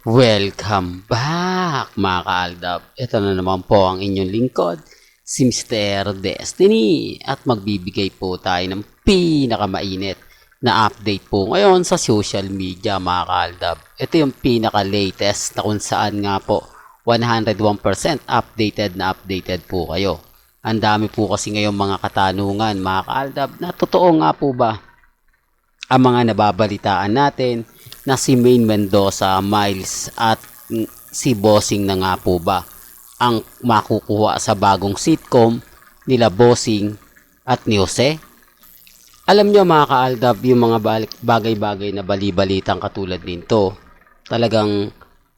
Welcome back mga kaaldab. Ito na naman po ang inyong lingkod, si Mr. Destiny. At magbibigay po tayo ng pinakamainit na update po ngayon sa social media mga kaaldab. Ito yung pinaka-latest na kung saan nga po 101% updated po kayo. Ang dami po kasi ngayon mga katanungan mga kaaldab na totoo nga po ba ang mga nababalitaan natin na si Maine Mendoza, Miles at si Bossing na nga po ba ang makukuha sa bagong sitcom nila Bossing at ni Jose? Alam nyo mga kaaldab, yung mga bagay-bagay na bali-balitang katulad nito, talagang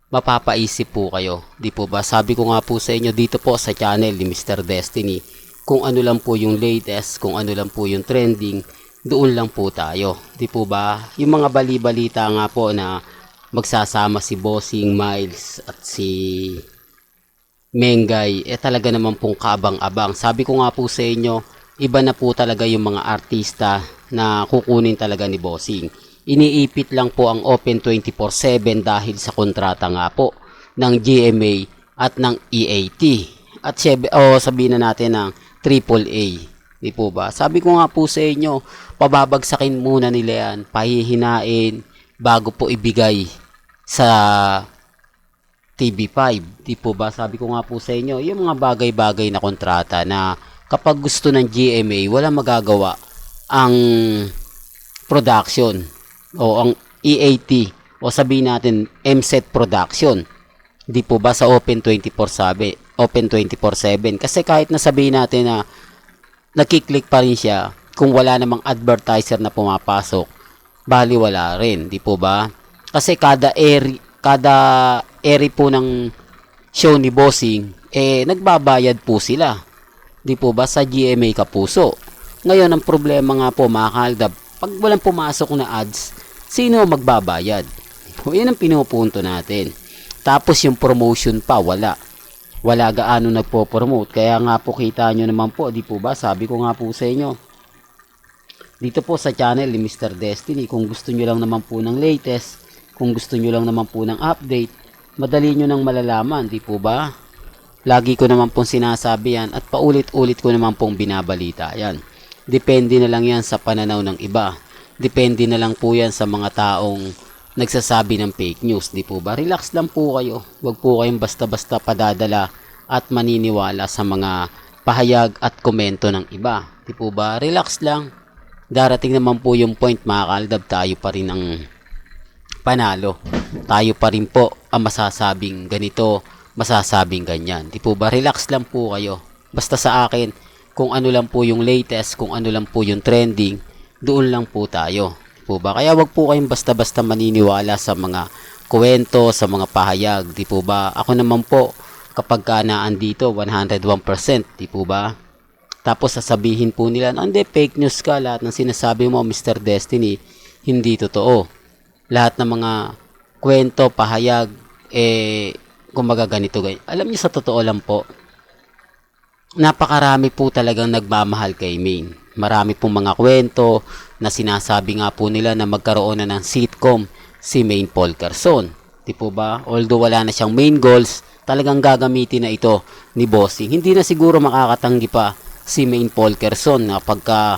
mapapaisip po kayo. Di po ba? Sabi ko nga po sa inyo dito po sa channel ni Mr. Destiny, kung ano lang po yung latest, kung ano lang po yung trending, doon lang po tayo. Di po ba? Yung mga bali-balita nga po na magsasama si Bossing, Miles at si Mengay, talaga naman pong kaabang-abang. Sabi ko nga po sa inyo, iba na po talaga yung mga artista na kukunin talaga ni Bossing. Iniipit lang po ang Open 24/7 dahil sa kontrata nga po ng GMA at ng EAT. At sabihin na natin ng AAA. Di po ba? Sabi ko nga po sa inyo, pababagsakin muna nila yan, pahihinain bago po ibigay sa TV5. Di po ba? Sabi ko nga po sa inyo, yung mga bagay-bagay na kontrata na kapag gusto ng GMA, wala magagawa ang production o ang EAT o sabihin natin MSET production. Di po ba sa Open 24/7? Open 24/7 kasi kahit na sabihin natin na nakiklik pa rin siya kung wala namang advertiser na pumapasok, bali wala rin, di po ba? Kasi kada eri po ng show ni Bossing, nagbabayad po sila. Di po ba sa GMA Kapuso? Ngayon ang problema nga po mga kaaldab, pag walang pumasok na ads, sino magbabayad? Yan ang pinupunto natin. Tapos yung promotion pa, wala gaano nagpo-promote. Kaya nga po kita nyo naman po, di po ba? Sabi ko nga po sa inyo, dito po sa channel ni Mr. Destiny, kung gusto nyo lang naman po ng latest, kung gusto nyo lang naman po ng update, madali nyo nang malalaman, di po ba? Lagi ko naman pong sinasabi yan at paulit-ulit ko naman pong binabalita yan. Depende na lang yan sa pananaw ng iba. Depende na lang po yan sa mga taong nagsasabi ng fake news, di po ba? Relax lang po kayo. Huwag po kayong basta-basta padadala at maniniwala sa mga pahayag at komento ng iba. Di po ba? Relax lang. Darating naman po yung point mga kaaldab, tayo pa rin ang panalo. Tayo pa rin po ang masasabing ganito, masasabing ganyan. Di po ba? Relax lang po kayo. Basta sa akin, kung ano lang po yung latest, kung ano lang po yung trending, doon lang po tayo. Po ba? Kaya wag po kayong basta-basta maniniwala sa mga kwento, sa mga pahayag, di po ba? Ako naman po, kapag ka naandito, 101%, di po ba? Tapos sasabihin po nila, hindi, fake news ka, lahat ng sinasabi mo, Mr. Destiny, hindi totoo. Lahat ng mga kwento, pahayag, kumbaga ganito, ganyan. Alam niyo sa totoo lang po, napakarami po talagang nagmamahal kay Maine. Marami pong mga kwento na sinasabi nga po nila na magkaroon na ng sitcom si Maine Polkerson. Di po ba? Although wala na siyang main goals, talagang gagamitin na ito ni Bossing. Hindi na siguro makakatanggi pa si Maine Polkerson na pagka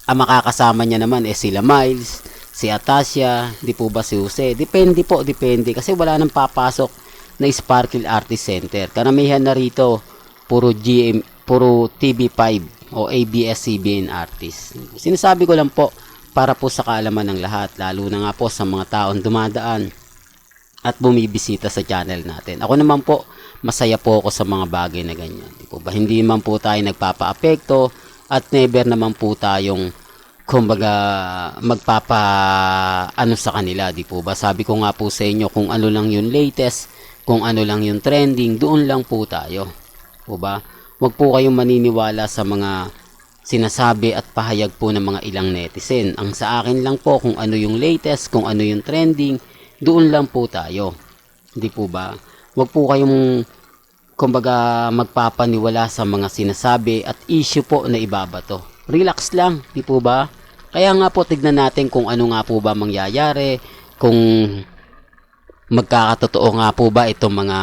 ang makakasama niya naman sila Miles, si Atasha, di po ba si Jose. Depende po, depende. Kasi wala nang papasok na Sparkle Artist Center. Karamihan na rito, puro TV5 o ABS-CBN artist. Sinasabi ko lang po para po sa kaalaman ng lahat, lalo na nga po sa mga taong dumadaan at bumibisita sa channel natin. Ako naman po, masaya po ako sa mga bagay na ganyan. Di po ba? Hindi naman po tayo nagpapa-apekto at never naman po tayong kumbaga magpapa ano sa kanila, di po ba? Sabi ko nga po sa inyo, kung ano lang yung latest, kung ano lang yung trending, doon lang po tayo. Po ba? Huwag po kayong maniniwala sa mga sinasabi at pahayag po ng mga ilang netizen. Ang sa akin lang po kung ano yung latest, kung ano yung trending, doon lang po tayo. Hindi po ba? Huwag po kayong kumbaga magpapaniwala sa mga sinasabi at issue po na ibabato. Relax lang, di po ba? Kaya nga po tignan natin kung ano nga po ba mangyayari, kung magkakatotoo nga po ba itong mga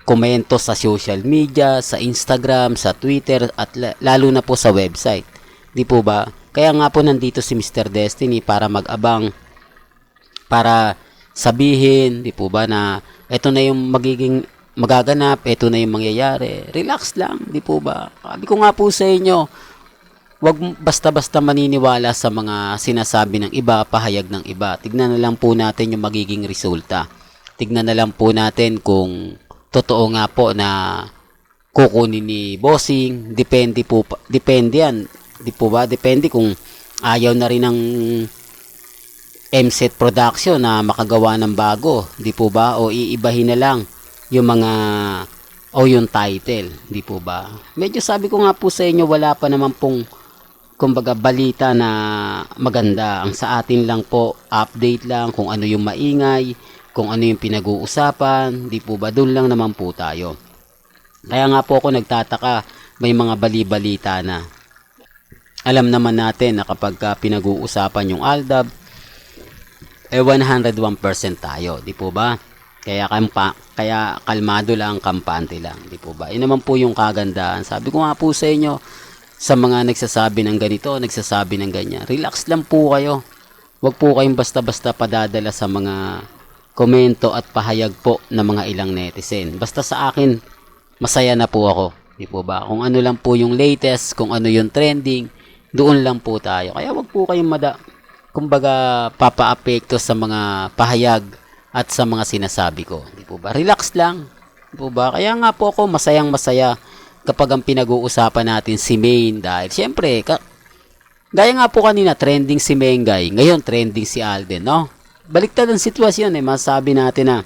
komento sa social media, sa Instagram, sa Twitter, at lalo na po sa website. Di po ba? Kaya nga po nandito si Mr. Destiny para mag-abang, para sabihin, di po ba, na ito na yung magiging magaganap, ito na yung mangyayari. Relax lang, di po ba? Sabi ko nga po sa inyo, wag basta-basta maniniwala sa mga sinasabi ng iba, pahayag ng iba. Tignan na lang po natin yung magiging resulta. Tignan na lang po natin kung totoo nga po na kukunin ni Bossing. Depende yan. Di po ba? Depende kung ayaw na rin ng MSET Production na makagawa ng bago. Di po ba? O iibahin na lang yung mga o yung title. Di po ba? Medyo sabi ko nga po sa inyo, wala pa naman pong kumbaga balita na maganda. Ang sa atin lang po, update lang kung ano yung maingay, kung ano yung pinag-uusapan. Di po ba? Doon lang naman po tayo. Kaya nga po ako nagtataka, may mga bali-balita na. Alam naman natin na kapag pinag-uusapan yung ALDAB, 101% tayo, di po ba? Kaya kalmado lang, kampante lang, di po ba? Yun naman po yung kagandahan. Sabi ko nga po sa inyo, sa mga nagsasabi ng ganito, nagsasabi ng ganyan, relax lang po kayo. Huwag po kayong basta-basta padadala sa mga komento at pahayag po ng mga ilang netizen. Basta sa akin, masaya na po ako, di po ba? Kung ano lang po yung latest, kung ano yung trending, doon lang po tayo. Kaya wag po kayong kumbaga papa-apekto sa mga pahayag at sa mga sinasabi ko. Di po ba? Relax lang. Di po ba? Kaya nga po ako masayang masaya kapag ang pinag-uusapan natin si Main. Dahil syempre, gaya nga po kanina, trending si Mengay. Ngayon, trending si Alden, no? Baliktad ang sitwasyon eh. Masabi natin na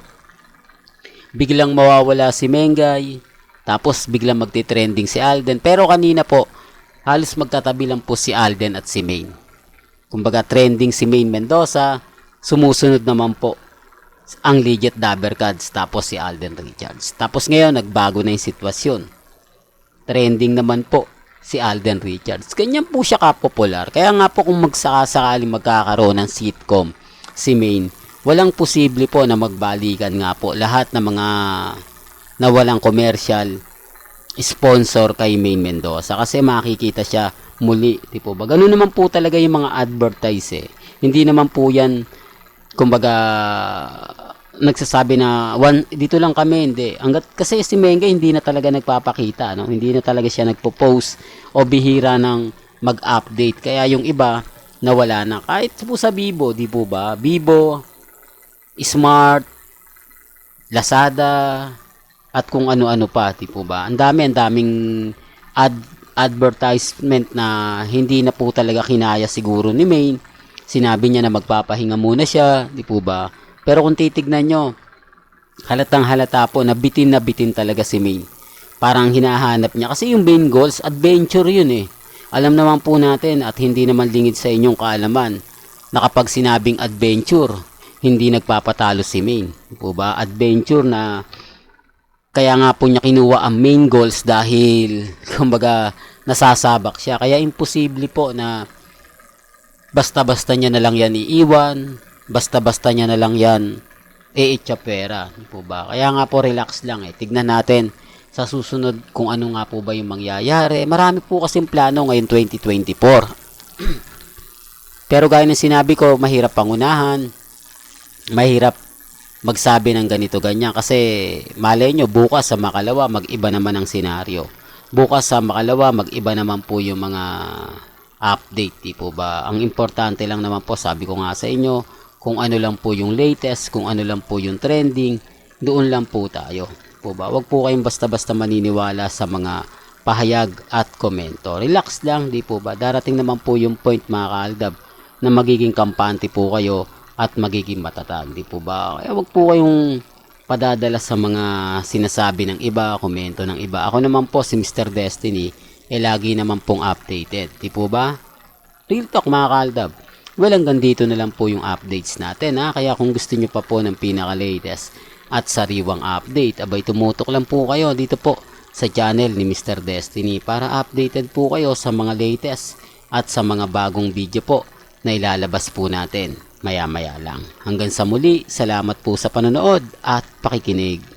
biglang mawawala si Mengay, tapos biglang magti-trending si Alden. Pero kanina po, halos magkatabi lang po si Alden at si Main. Kumbaga trending si Main Mendoza, sumusunod naman po ang Legit Dabbercads, tapos si Alden Richards. Tapos ngayon nagbago na yung sitwasyon. Trending naman po si Alden Richards. Ganyan po siya kapopular. Kaya nga po kung magsakasakaling magkakaroon ng sitcom si Main, walang posible po na magbalikan nga po lahat ng mga nawalang commercial sponsor kay Main Mendoza kasi makikita siya muli, di po ba? Ganun naman po talaga yung mga advertise eh. Hindi naman po yan kumbaga nagsasabi na dito lang kami, hindi. Kasi si Mengge hindi na talaga nagpapakita, no? Hindi na talaga siya nagpo-post o bihira ng mag-update. Kaya yung iba nawala na. Kahit po sa Bibo, di po ba? Bibo, Smart, Lazada, at kung ano-ano pa, di po ba? Ang daming advertisement na hindi na po talaga kinaya siguro ni Main. Sinabi niya na magpapahinga muna siya, di po ba? Pero kung titignan nyo, halatang halata po na bitin talaga si Main. Parang hinahanap niya. Kasi yung main goals, adventure yun eh. Alam naman po natin at hindi naman lingid sa inyong kaalaman na kapag sinabing adventure, hindi nagpapatalo si Main. Di po ba? Adventure na kaya nga po niya kinuha ang main goals dahil kumbaga nasasabak siya. Kaya imposible po na basta-basta niya na lang yan iiwan, basta-basta niya na lang yan iitsapera. Di po ba? Kaya nga po relax lang eh. Tignan natin sa susunod kung ano nga po ba yung mangyayari. Marami po kasing plano ngayon 2024. Pero gaya ng sinabi ko, mahirap pangunahan, mahirap magsabi ng ganito ganyan kasi malay nyo bukas sa makalawa mag-iba naman ang senaryo. Bukas sa makalawa mag-iba naman po yung mga update, di po ba? Ang importante lang naman po, sabi ko nga sa inyo, kung ano lang po yung latest, kung ano lang po yung trending, doon lang po tayo. Po ba? Wag po kayong basta-basta maniniwala sa mga pahayag at komento. Relax lang, di po ba? Darating naman po yung point mga kaaldab na magiging kampante po kayo at magiging matatag, di po ba? Kaya wag po kayong padadala sa mga sinasabi ng iba, komento ng iba. Ako naman po si Mr. Destiny, lagi naman pong updated, di po ba? Real talk mga kaaldab. Well, hanggang dito na lang po yung updates natin ha. Kaya kung gusto nyo pa po ng pinaka-latest at sariwang update, abay tumutok lang po kayo dito po sa channel ni Mr. Destiny para updated po kayo sa mga latest at sa mga bagong video po na ilalabas po natin. maya-maya lang. Hanggang sa muli, salamat po sa panonood at pakikinig.